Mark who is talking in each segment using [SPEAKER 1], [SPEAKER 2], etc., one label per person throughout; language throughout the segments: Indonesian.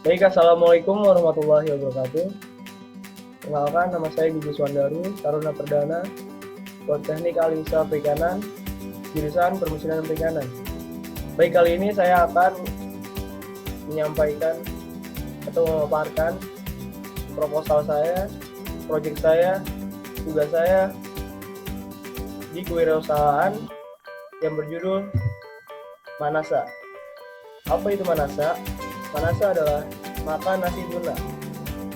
[SPEAKER 1] Baik, Assalamualaikum warahmatullahi wabarakatuh. Kenalkan, nama saya Gigi Swandaru, Taruna Perdana, Politeknik Alimsa Perikanan, jurusan Permesinan dan Perikanan. Baik, kali ini saya akan menyampaikan atau memaparkan proposal saya, proyek saya, tugas saya di kewirausahaan yang berjudul Manasa. Apa itu Manasa? Manasa adalah makan nasi tuna.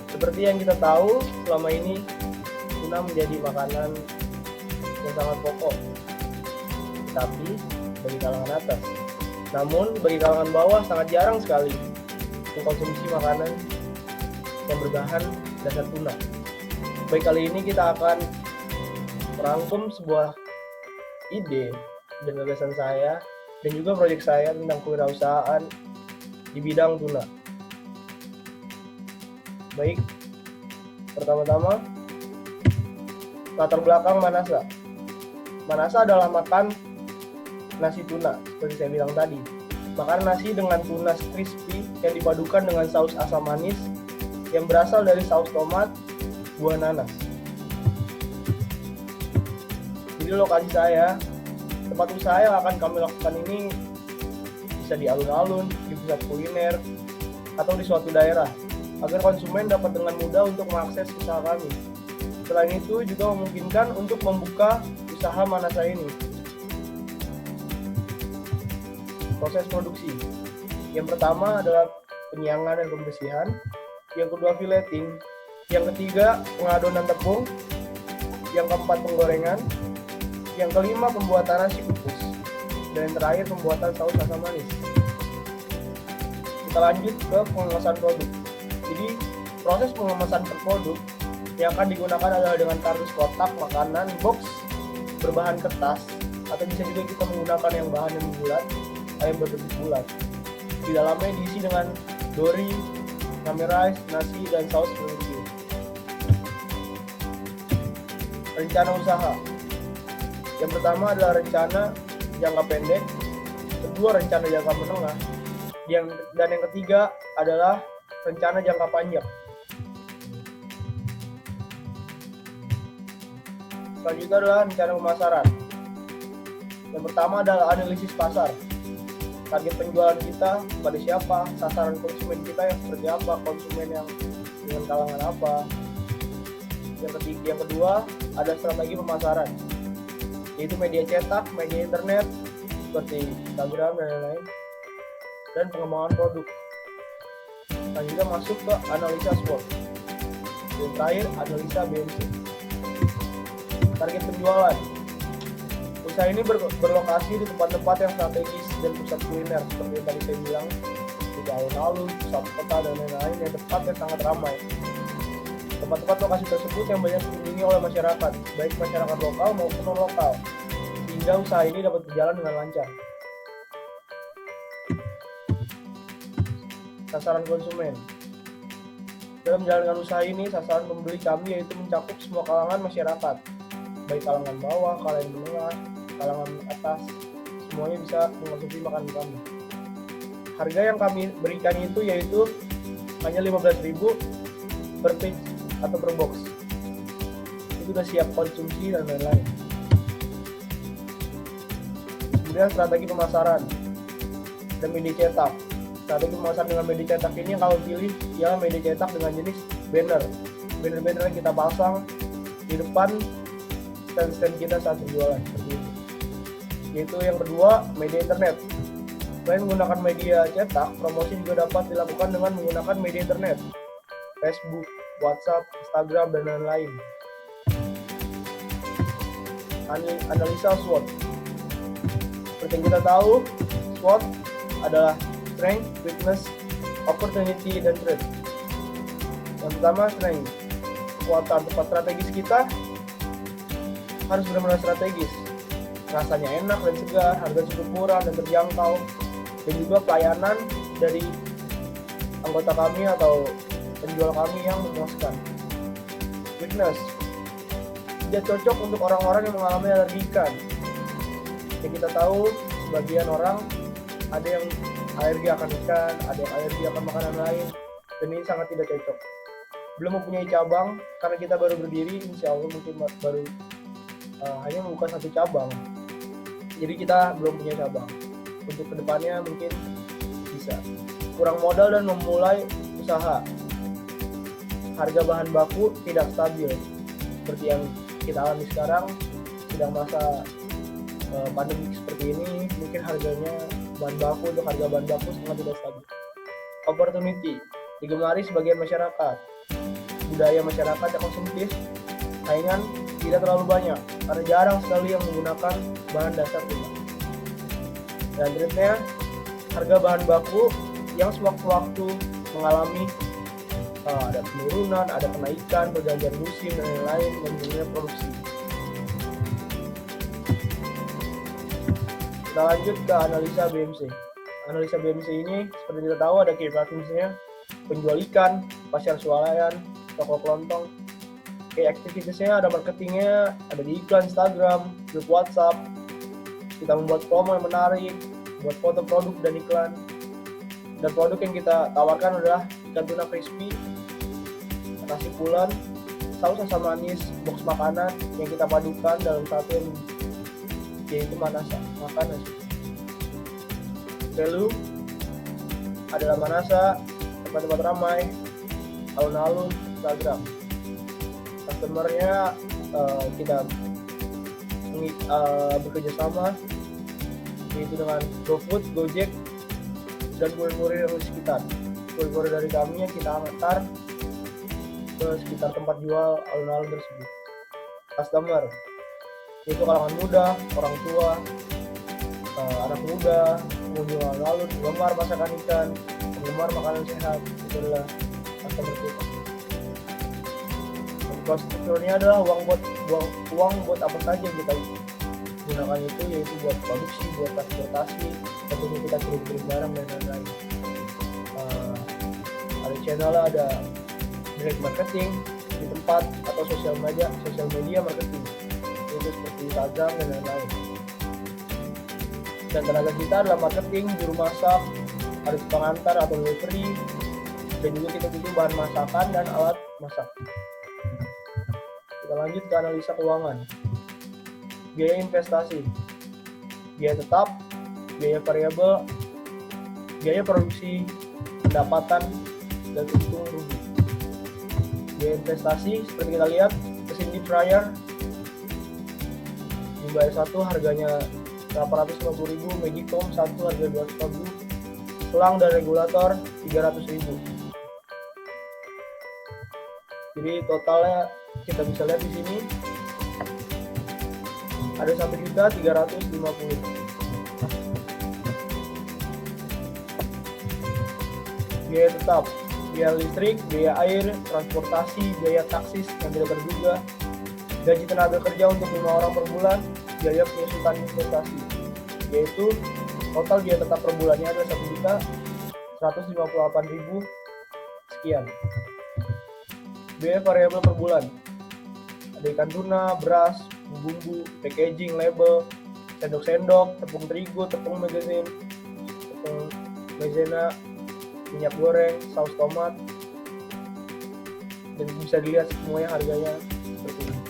[SPEAKER 1] Seperti yang kita tahu, selama ini tuna menjadi makanan yang sangat pokok, tapi bagi kalangan atas. Namun bagi kalangan bawah sangat jarang sekali mengkonsumsi makanan yang berbahan dasar tuna. Baik, kali ini kita akan merangkum sebuah ide dan gagasan saya dan juga proyek saya tentang kewirausahaan di bidang tuna. Baik, pertama-tama latar belakang Manasa. Manasa adalah makan nasi tuna, seperti saya bilang tadi. Makan nasi dengan tuna crispy yang dipadukan dengan saus asam manis yang berasal dari saus tomat, buah nanas. Jadi lokasi saya, tempat usaha yang akan kami lakukan ini bisa di alun-alun, di pusat kuliner, atau di suatu daerah, agar konsumen dapat dengan mudah untuk mengakses usaha kami. Selain itu juga memungkinkan untuk membuka usaha Manasa ini. Proses produksi. Yang pertama adalah penyiangan dan pembersihan, yang kedua fileting, yang ketiga pengadonan tepung, yang keempat penggorengan, yang kelima pembuatan nasi kukus, dan yang terakhir pembuatan saus asam manis. Kita lanjut ke pengemasan produk. Jadi proses pengemasan per produk yang akan digunakan adalah dengan kardus kotak makanan box berbahan kertas, atau bisa juga kita menggunakan yang bahan yang bulat atau yang berbentuk bulat. Di dalamnya diisi dengan dori, nami rice, nasi, dan saus barbecue. Rencana usaha. Yang pertama adalah rencana jangka pendek, kedua rencana jangka menengah, dan yang ketiga adalah rencana jangka panjang. Selanjutnya adalah rencana pemasaran. Yang pertama adalah analisis pasar. Target penjualan kita pada siapa, sasaran konsumen kita yang seperti apa, konsumen yang dengan kalangan apa. Yang kedua ada strategi pemasaran, yaitu media cetak, media internet seperti Instagram dan lain-lain, dan pengembangan produk. Selanjutnya masuk ke analisa SWOT. Yang terakhir analisa BMC. Target penjualan. Usaha ini berlokasi di tempat-tempat yang strategis dan pusat kuliner seperti yang tadi saya bilang, di alun-alun, pusat kota, dan lain-lain yang tempatnya sangat ramai. Tempat-tempat lokasi tersebut yang banyak dikunjungi oleh masyarakat, baik masyarakat lokal maupun non-lokal, sehingga usaha ini dapat berjalan dengan lancar. Sasaran konsumen. Dalam menjalankan usaha ini, sasaran pembeli kami yaitu mencakup semua kalangan masyarakat, baik kalangan bawah, kalangan menengah, kalangan atas, semuanya bisa mengkonsumsi makanan kami. Harga yang kami berikan itu yaitu hanya 15.000 per piece atau per box. Itu sudah siap konsumsi dan lain-lain. Kemudian strategi pemasaran dan media cetak. Strategi pemasaran dengan media cetak ini yang kalau pilih ialah media cetak dengan jenis banner. Banner-banner yang kita pasang di depan stand-stand kita saat berjualan seperti itu. Yaitu yang kedua, media internet. Selain menggunakan media cetak, promosi juga dapat dilakukan dengan menggunakan media internet, Facebook, WhatsApp, Instagram, dan lain-lain. Analisa SWOT. Seperti yang kita tahu, SWOT adalah strength, weakness, opportunity, dan threat. Yang pertama, strength. Kekuatan tempat strategis kita harus benar-benar strategis. Rasanya enak dan segar, harga cukup murah dan terjangkau, dan juga pelayanan dari anggota kami atau penjual kami yang memuaskan. Weakness. Tidak cocok untuk orang-orang yang mengalami alergi ikan. Yang kita tahu, sebagian orang ada yang alergi akan ikan, ada yang alergi akan makanan lain. dan ini sangat tidak cocok. Belum mempunyai cabang karena kita baru berdiri, insya Allah mungkin baru hanya membuka 1 cabang, jadi kita belum punya cabang. Untuk kedepannya mungkin bisa. Kurang modal dan memulai usaha. Harga bahan baku tidak stabil seperti yang kita alami sekarang, sedang masa pandemi seperti ini, mungkin harganya untuk harga bahan baku sangat tidak stabil. Opportunity digemari sebagian masyarakat. Budaya masyarakat yang konsumtif, saingan tidak terlalu banyak karena jarang sekali yang menggunakan bahan dasar kita. Dan berikutnya, harga bahan baku yang sewaktu-waktu mengalami ada penurunan, ada kenaikan, pergantian musim dan lain-lain menurunnya produksi. Kita lanjut ke analisa BMC. Analisa BMC ini seperti kita tahu ada key practice-nya, penjual ikan, pasar swalayan, toko kelontong. Key activities-nya ada marketingnya, ada di iklan Instagram, grup WhatsApp. Kita membuat promo yang menarik, buat foto produk dan iklan. Dan produk yang kita tawarkan adalah ikan tuna crispy, nasi pulen, saus asam manis, box makanan yang kita padukan dalam satu yang yaitu Manasa, makanan. Value adalah Manasa, tempat-tempat ramai, alun-alun, Instagram. Customer-nya kita bekerja sama yaitu dengan GoFood, Gojek, dan kurir-kurir yang di sekitar. Kurir-kurir dari kami yang kita antar ke sekitar tempat jual alun-alun tersebut. Customer yaitu kalangan muda, orang tua, anak muda, pengunjung alun-alun, penggemar masakan ikan, penggemar makanan sehat. Itu adalah customer kita. Cost structure-nya adalah uang buat apa saja yang kita gunakan itu, yaitu buat produksi, buat transportasi, tentunya kita kirim barang dan lain-lain. Ada channel, ada direct marketing di tempat atau sosial media marketing, yaitu seperti Instagram dan lain-lain. Dan tenaga kita adalah marketing, juru masak, ada tukang antar atau delivery, dan juga kita butuh bahan masakan dan alat masak. Kita lanjut ke analisa keuangan. Biaya investasi, biaya tetap, biaya variabel, biaya produksi, pendapatan, dan untung rugi. Biaya investasi seperti kita lihat, mesin deep fryer jumlah 1 harganya 850.000, Magicom 1 harga 200.000, selang dan regulator 300.000. Jadi totalnya kita bisa lihat di sini ada 1.350.000. Biaya tetap, biaya listrik, biaya air, transportasi, biaya taksis yang tidak terduga, gaji tenaga kerja untuk 5 orang per bulan, biaya penyusutan investasi, yaitu total biaya tetap per bulannya adalah 1.158.000 sekian. Biaya variabel per bulan ada ikan tuna, beras, bumbu, packaging, label, sendok-sendok, tepung terigu, tepung maizena, minyak goreng, saus tomat, dan bisa dilihat semuanya harganya seperti ini.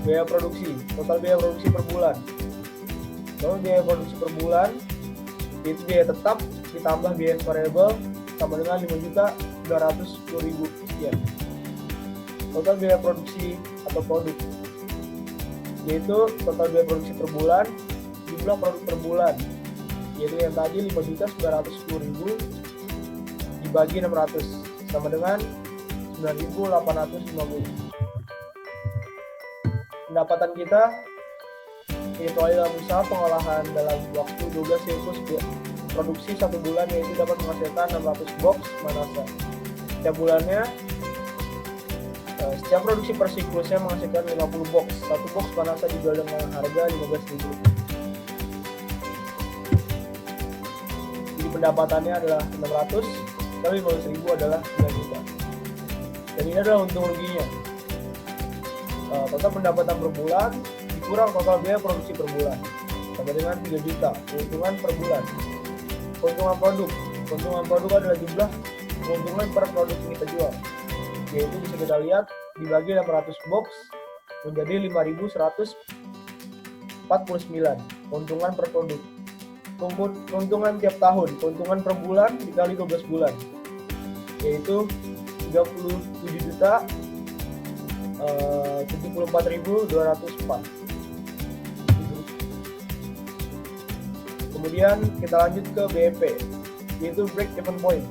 [SPEAKER 1] Biaya produksi, total biaya produksi per bulan. Total biaya produksi per bulan itu biaya tetap ditambah biaya variabel sama dengan 5.910.000 sekian. Total biaya produksi atau produk, yaitu total biaya produksi per bulan, jumlah produk per bulan, yaitu yang tadi 5.910.000 dibagi 600 sama dengan 9.850. Pendapatan kita yaitu dalam usaha pengolahan dalam waktu 12 siklus produksi 1 bulan, yaitu dapat menghasilkan 600 box Manasa. Setiap bulannya setiap produksi per siklusnya menghasilkan 50 box. 1 box Manasa dijual dengan harga 15.000. Jadi pendapatannya adalah 600, kali 15.000 adalah 9 juta. Dan ini adalah untung ruginya. Total pendapatan per bulan dikurang total biaya produksi per bulan sama dengan 3 juta. Keuntungan per bulan. Keuntungan produk Keuntungan produk adalah jumlah keuntungan per produk yang kita jual, yaitu bisa kita lihat dibagi 800 box menjadi 5.149 keuntungan per produk. Keuntungan tiap tahun, keuntungan per bulan dikali 12 bulan, yaitu 37.074.204. Kemudian kita lanjut ke BEP, yaitu break even point.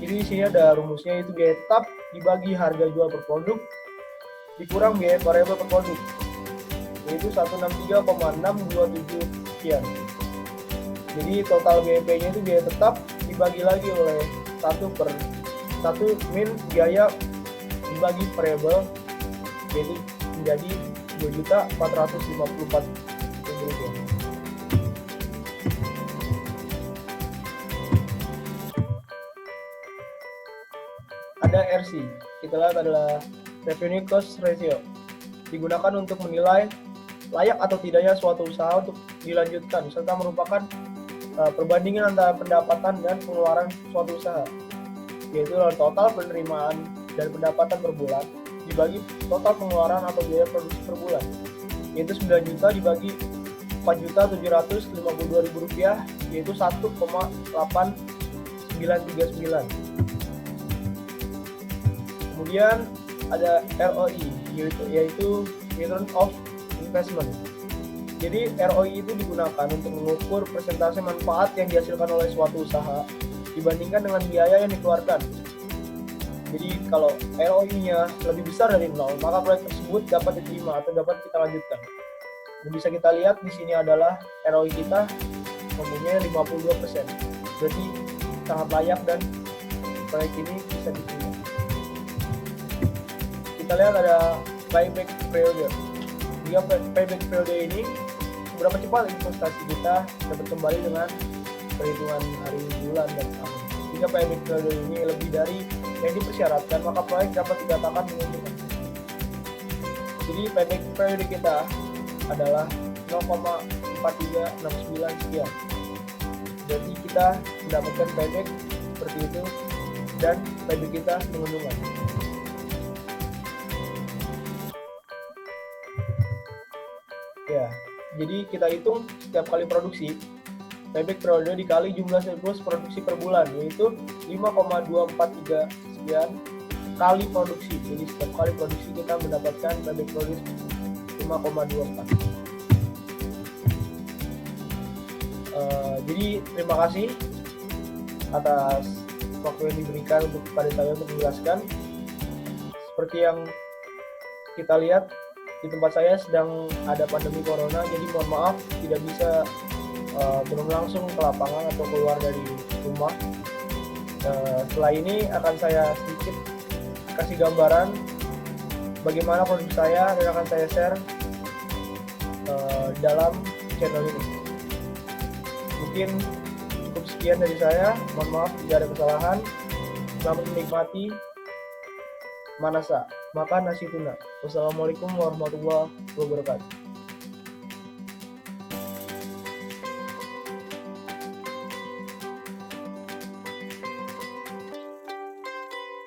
[SPEAKER 1] Jadi di sini ada rumusnya, yaitu biaya tetap dibagi harga jual per produk dikurang biaya variabel per produk, yaitu 163,627 sekian. Jadi total BEP-nya itu biaya tetap dibagi lagi oleh 1 min biaya dibagi variabel, jadi menjadi 2.454.000 rupiah. Ada RC, kita lihat adalah revenue cost ratio, digunakan untuk menilai layak atau tidaknya suatu usaha untuk dilanjutkan, serta merupakan perbandingan antara pendapatan dan pengeluaran suatu usaha, yaitu total penerimaan dan pendapatan per bulan dibagi total pengeluaran atau biaya produksi per bulan, yaitu 9 juta dibagi 4.752.000 rupiah, yaitu 1,8939. Kemudian ada ROI, yaitu return of investment. Jadi ROI itu digunakan untuk mengukur persentase manfaat yang dihasilkan oleh suatu usaha dibandingkan dengan biaya yang dikeluarkan. Jadi kalau ROI-nya lebih besar dari 0, maka proyek tersebut dapat diterima atau dapat kita lanjutkan. Dan bisa kita lihat di sini adalah ROI kita mempunyai 52%. Berarti sangat layak dan proyek ini bisa diterima. Kita lihat ada payback period. Jika payback period ini, seberapa cepat investasi kita dapat kembali dengan perhitungan hari, bulan, dan tahun. Jika payback period ini lebih dari yang dipersyaratkan, maka proyek dapat dikatakan menguntungkan. Jadi payback period kita adalah 0,4369 sekian. Jadi kita mendapatkan payback seperti itu dan payback kita menguntungkan. Ya, jadi kita hitung setiap kali produksi, payback periode dikali jumlah surplus produksi per bulan, yaitu 5,243 sekian kali produksi. Jadi setiap kali produksi kita mendapatkan payback periode 5,24. Jadi terima kasih atas waktu yang diberikan kepada saya untuk menjelaskan. Seperti yang kita lihat, di tempat saya sedang ada pandemi corona, jadi mohon maaf tidak bisa turun langsung ke lapangan atau keluar dari rumah. Setelah ini akan saya sedikit kasih gambaran bagaimana produk saya dan akan saya share dalam channel ini. Mungkin cukup sekian dari saya, mohon maaf jika ada kesalahan. Selamat menikmati Manasa, makan nasi tuna. Wassalamualaikum warahmatullahi wabarakatuh.